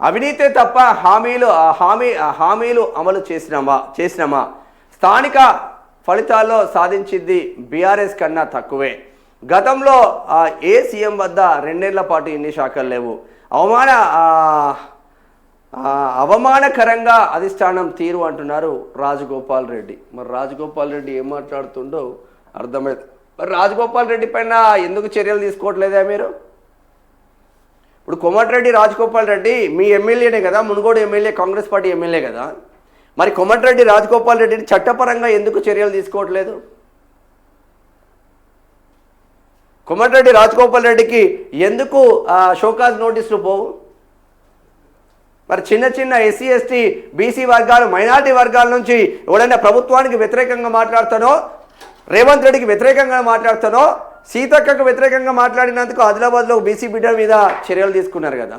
అవినీతే తప్ప హామీలు అమలు చేసినామా స్థానిక ఫలితాల్లో సాధించింది బీఆర్ఎస్ కన్నా తక్కువే. గతంలో ఏ సీఎం వద్ద 2 ఏళ్ల పాటు ఇన్ని శాఖలు లేవు. అవమానకరంగా అధిష్టానం తీరు అంటున్నారు రాజగోపాల్ రెడ్డి. మరి రాజగోపాల్ రెడ్డి ఏం మాట్లాడుతుండో అర్థమైంది. మరి రాజగోపాల్ రెడ్డి పైన ఎందుకు చర్యలు తీసుకోవట్లేదా మీరు? ఇప్పుడు కోమటిరెడ్డి రాజగోపాల్ రెడ్డి మీ ఎమ్మెల్యేనే కదా, Munugode MLA, Congress party MLA కదా. మరి కోమటిరెడ్డి రాజగోపాల్ రెడ్డిని చట్టపరంగా ఎందుకు చర్యలు తీసుకోవట్లేదు? కోమటిరెడ్డి రాజగోపాల్ రెడ్డికి ఎందుకు షోకాజ్ నోటీసులు పోవు? మరి చిన్న ఎస్సీ ఎస్టీ బీసీ వర్గాలు, మైనారిటీ వర్గాల నుంచి ఎవడైనా ప్రభుత్వానికి వ్యతిరేకంగా మాట్లాడుతానో, రేవంత్ రెడ్డికి వ్యతిరేకంగా మాట్లాడుతానో, సీతక్కకు వ్యతిరేకంగా మాట్లాడినందుకు ఆదిలాబాద్లో బీసీ బిడ్డ మీద చర్యలు తీసుకున్నారు కదా.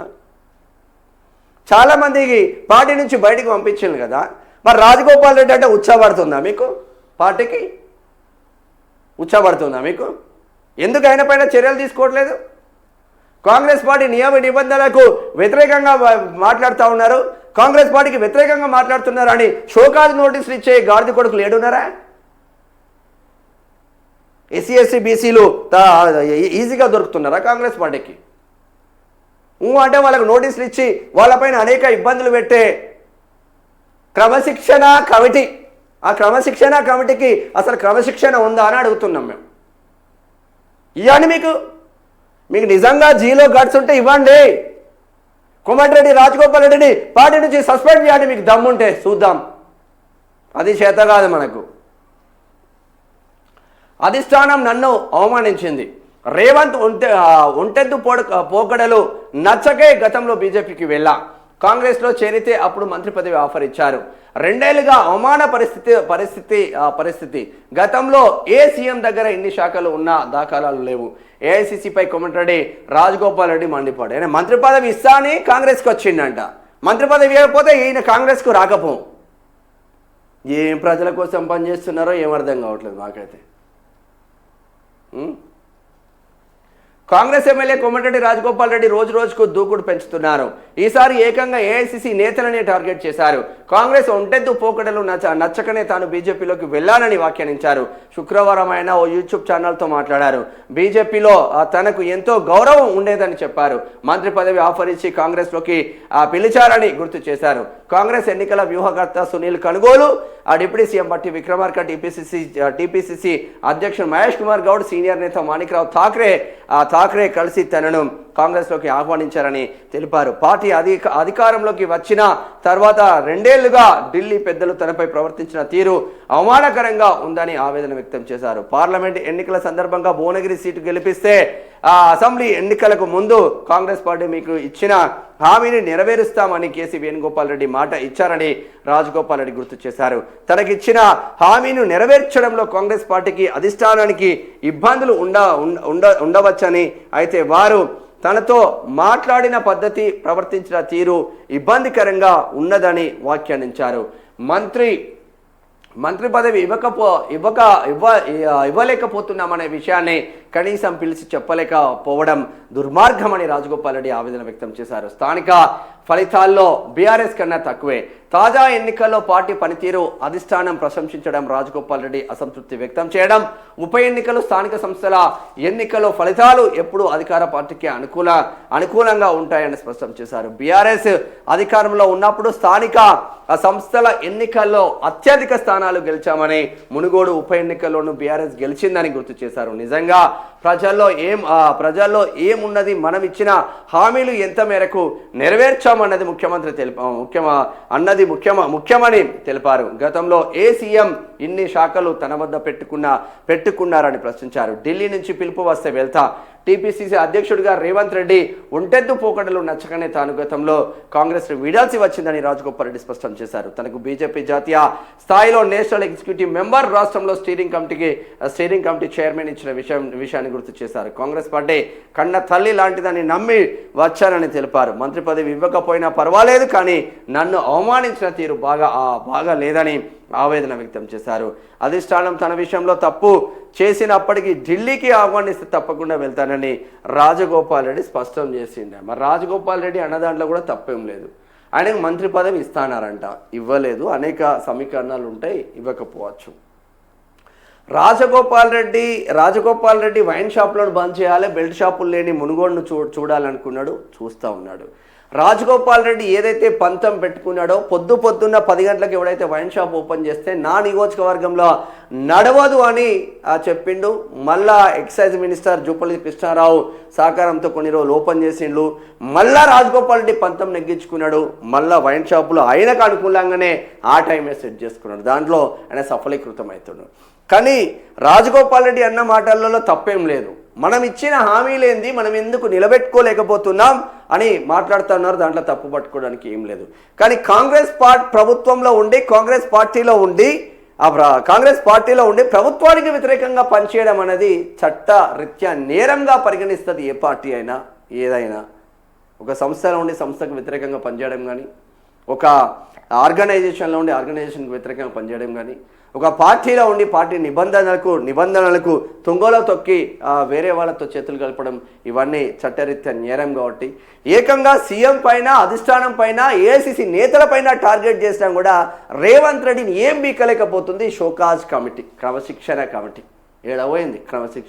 చాలామందికి పార్టీ నుంచి బయటకు పంపించారు కదా. మరి రాజగోపాల్ రెడ్డి అంటే ఉత్సాహపడుతుందా మీకు? పార్టీకి ఉత్సాహపడుతుందా మీకు? ఎందుకు ఆయన పైన చర్యలు తీసుకోవట్లేదు? కాంగ్రెస్ పార్టీ నియమ నిబంధనలకు వ్యతిరేకంగా మాట్లాడుతూ ఉన్నారు, కాంగ్రెస్ పార్టీకి వ్యతిరేకంగా మాట్లాడుతున్నారు అని షోకాజ్ నోటీసులు ఇచ్చే గాడిద కొడుకులు ఏడున్నారా? ఎస్సీ ఎస్సీ బీసీలు ఈజీగా దొరుకుతున్నారా కాంగ్రెస్ పార్టీకి? అంటే వాళ్ళకు నోటీసులు ఇచ్చి వాళ్ళపైన అనేక ఇబ్బందులు పెట్టే క్రమశిక్షణ కమిటీ, ఆ క్రమశిక్షణ కమిటీకి అసలు క్రమశిక్షణ ఉందా అని అడుగుతున్నాం మేము. ఇవ్వండి, మీకు నిజంగా జీలో గట్స్ ఉంటే ఇవ్వండి. కోమటిరెడ్డి రాజగోపాల్ రెడ్డిని పార్టీ నుంచి సస్పెండ్ చేయండి మీకు దమ్ముంటే చూద్దాం. అది చేత కాదు మనకు. అధిష్టానం నన్ను అవమానించింది. రేవంత్ ఒంటెద్దు పోకడలు నచ్చకే గతంలో బీజేపీకి వెళ్ళా. కాంగ్రెస్లో చేరితే అప్పుడు మంత్రి పదవి ఆఫర్ ఇచ్చారు. 2 ఏళ్లుగా అవమాన పరిస్థితి. గతంలో ఏ సీఎం దగ్గర ఇన్ని శాఖలు ఉన్న దాఖలాలు లేవు. ఏఐసీసీపై కోమటిరెడ్డి రాజగోపాల్ రెడ్డి మండిపాడు. ఆయన మంత్రి పదవి ఇస్తా అని కాంగ్రెస్కి వచ్చిండంట. మంత్రి పదవి ఇవ్వకపోతే ఈయన కాంగ్రెస్కు రాకపో. ఏం ప్రజల కోసం పనిచేస్తున్నారో ఏం అర్థం కావట్లేదు నాకైతే. కాంగ్రెస్ ఎమ్మెల్యే కోమటిరెడ్డి రాజగోపాల్ రెడ్డి రోజుకు దూకుడు పెంచుతున్నారు. ఈసారి ఏకంగా ఏఐసీసీ నేతలనే టార్గెట్ చేశారు. కాంగ్రెస్ ఒంటెద్దు పోకడలు నచ్చకనే తాను బీజేపీలోకి వెళ్లానని వ్యాఖ్యానించారు. శుక్రవారం ఆయన ఓ యూట్యూబ్ ఛానల్తో మాట్లాడారు. బీజేపీలో తనకు ఎంతో గౌరవం ఉండేదని చెప్పారు. మంత్రి పదవి ఆఫర్ ఇచ్చి కాంగ్రెస్లోకి పిలిచారని గుర్తు చేశారు. కాంగ్రెస్ ఎన్నికల వ్యూహకర్త సునీల్ కనుగోలు, డిప్యూటీ సీఎం బట్టి విక్రమార్క, టీపీసీసీ అధ్యక్షుడు మహేష్ కుమార్ గౌడ్, సీనియర్ నేత మాణిక్రావు ఠాక్రే కలిసి తనను కాంగ్రెస్లోకి ఆహ్వానించారని తెలిపారు. పార్టీ అధికారంలోకి వచ్చిన తర్వాత 2 ఏళ్లుగా ఢిల్లీ పెద్దలు తనపై ప్రవర్తించిన తీరు అవమానకరంగా ఉందని ఆవేదన వ్యక్తం చేశారు. పార్లమెంట్ ఎన్నికల సందర్భంగా భువనగిరి సీటు గెలిపిస్తే అసెంబ్లీ ఎన్నికలకు ముందు కాంగ్రెస్ పార్టీ మీకు ఇచ్చిన హామీని నెరవేరుస్తామని కేసీ వేణుగోపాల్ రెడ్డి మాట ఇచ్చారని రాజగోపాల్ రెడ్డి గుర్తు చేశారు. తనకిచ్చిన హామీని నెరవేర్చడంలో కాంగ్రెస్ పార్టీకి అధిష్టానానికి ఇబ్బందులు ఉండవచ్చని, అయితే వారు తనతో మాట్లాడిన పద్ధతి, ప్రవర్తించిన తీరు ఇబ్బందికరంగా ఉన్నదని వ్యాఖ్యానించారు. మంత్రి పదవి ఇవ్వలేకపోతున్నామనే విషయాన్ని కనీసం పిలిచి చెప్పలేకపోవడం దుర్మార్గమని రాజగోపాల్ రెడ్డి ఆవేదన వ్యక్తం చేశారు. స్థానిక ఫలితాల్లో బీఆర్ఎస్ కన్నా తక్కువే. తాజా ఎన్నికల్లో పార్టీ పనితీరు అధిష్టానం ప్రశంసించడం, రాజగోపాల్ రెడ్డి అసంతృప్తి వ్యక్తం చేయడం, ఉప ఎన్నికలు, స్థానిక సంస్థల ఎన్నికల్లో ఫలితాలు ఎప్పుడూ అధికార పార్టీకి అనుకూలంగా ఉంటాయని స్పష్టం చేశారు. బీఆర్ఎస్ అధికారంలో ఉన్నప్పుడు స్థానిక సంస్థల ఎన్నికల్లో అత్యధిక స్థానాలు గెలిచామని, మునుగోడు ఉప ఎన్నికల్లోనూ బీఆర్ఎస్ గెలిచిందని గుర్తు చేశారు. నిజంగా ప్రజల్లో ఏమున్నది, మనం ఇచ్చిన హామీలు ఎంత మేరకు నెరవేర్చామన్నది ముఖ్యమని తెలిపారు. గతంలో ఏ సీఎం ఇన్ని శాఖలు తన వద్ద పెట్టుకున్నారని ప్రశ్నించారు. ఢిల్లీ నుంచి పిలుపు వస్తే వెళ్తా. టీపీసీసీ అధ్యక్షుడిగా రేవంత్ రెడ్డి ఒంటెద్దు పోకడలు నచ్చకనే తాను గతంలో కాంగ్రెస్ వీడాల్సి వచ్చిందని రాజగోపాల్ రెడ్డి స్పష్టం చేశారు. తనకు బీజేపీ జాతీయ స్థాయిలో నేషనల్ ఎగ్జిక్యూటివ్ మెంబర్, రాష్ట్రంలో స్టీరింగ్ కమిటీ చైర్మన్ ఇచ్చిన విషయాన్ని గుర్తు చేశారు. కాంగ్రెస్ పార్టీ కన్న తల్లి లాంటిదని నమ్మి వచ్చానని తెలిపారు. మంత్రి పదవి ఇవ్వకపోయినా పర్వాలేదు, కానీ నన్ను అవమానించిన తీరు బాగా లేదని ఆవేదన వ్యక్తం చేశారు. అధిష్టానం తన విషయంలో తప్పు చేసినప్పటికీ ఢిల్లీకి ఆహ్వానిస్తే తప్పకుండా వెళ్తానని రాజగోపాల్ రెడ్డి స్పష్టం చేసిండే. మరి రాజగోపాల్ రెడ్డి అన్న దాంట్లో కూడా తప్పేం లేదు. ఆయనకు మంత్రి పదవి ఇస్తానారంట, ఇవ్వలేదు. అనేక సమీకరణాలు ఉంటాయి, ఇవ్వకపోవచ్చు. రాజగోపాల్ రెడ్డి వైన్ షాపులను బంద్ చేయాలి, బెల్ట్ షాపులు లేని మునుగోడును చూడాలనుకున్నాడు, చూస్తూ ఉన్నాడు. రాజగోపాల్ రెడ్డి ఏదైతే పంతం పెట్టుకున్నాడో పొద్దున్న 10 గంటలకు ఎవడైతే వైన్ షాప్ ఓపెన్ చేస్తే నా నియోజకవర్గంలో నడవదు అని చెప్పిండు. మళ్ళా ఎక్సైజ్ మినిస్టర్ జూపల్లి కృష్ణారావు సహకారంతో కొన్ని రోజులు ఓపెన్ చేసిండు. మళ్ళా రాజగోపాల్ రెడ్డి పంతం నెగ్గించుకున్నాడు. మళ్ళా వైన్ షాపులో ఆయనకు అనుకూలంగానే ఆ టైమే సెట్ చేసుకున్నాడు. దాంట్లో ఆయన సఫలీకృతం అవుతున్నాడు. కానీ రాజగోపాల్ రెడ్డి అన్న మాటలలో తప్పేం లేదు. మనం ఇచ్చిన హామీలేంది, మనం ఎందుకు నిలబెట్టుకోలేకపోతున్నాం అని మాట్లాడుతున్నారు. దాంట్లో తప్పు పట్టుకోవడానికి ఏం లేదు. కానీ కాంగ్రెస్ ప్రభుత్వంలో ఉండి కాంగ్రెస్ పార్టీలో ఉండి ప్రభుత్వానికి వ్యతిరేకంగా పనిచేయడం అనేది చట్ట రీత్యా నేరంగా పరిగణిస్తుంది ఏ పార్టీ అయినా ఏదైనా. ఒక సంస్థలో ఉండి సంస్థకు వ్యతిరేకంగా పనిచేయడం కానీ, ఒక ఆర్గనైజేషన్లో ఉండి ఆర్గనైజేషన్కి వ్యతిరేకంగా పనిచేయడం కానీ, ఒక పార్టీలో ఉండి పార్టీ నిబంధనలకు తుంగలో తొక్కి వేరే వాళ్ళతో చేతులు కలపడం, ఇవన్నీ చట్టరీత్యా నేరం. కాబట్టి ఏకంగా సీఎం పైన, అధిష్టానం పైన, ఏఐసిసి నేతల పైన టార్గెట్ చేసినా కూడా రేవంత్ రెడ్డిని ఏం బీకలేకపోతుంది షోకాజ్ కమిటీ, క్రమశిక్షణ కమిటీ. ఏడవైంది క్రమశిక్షణ.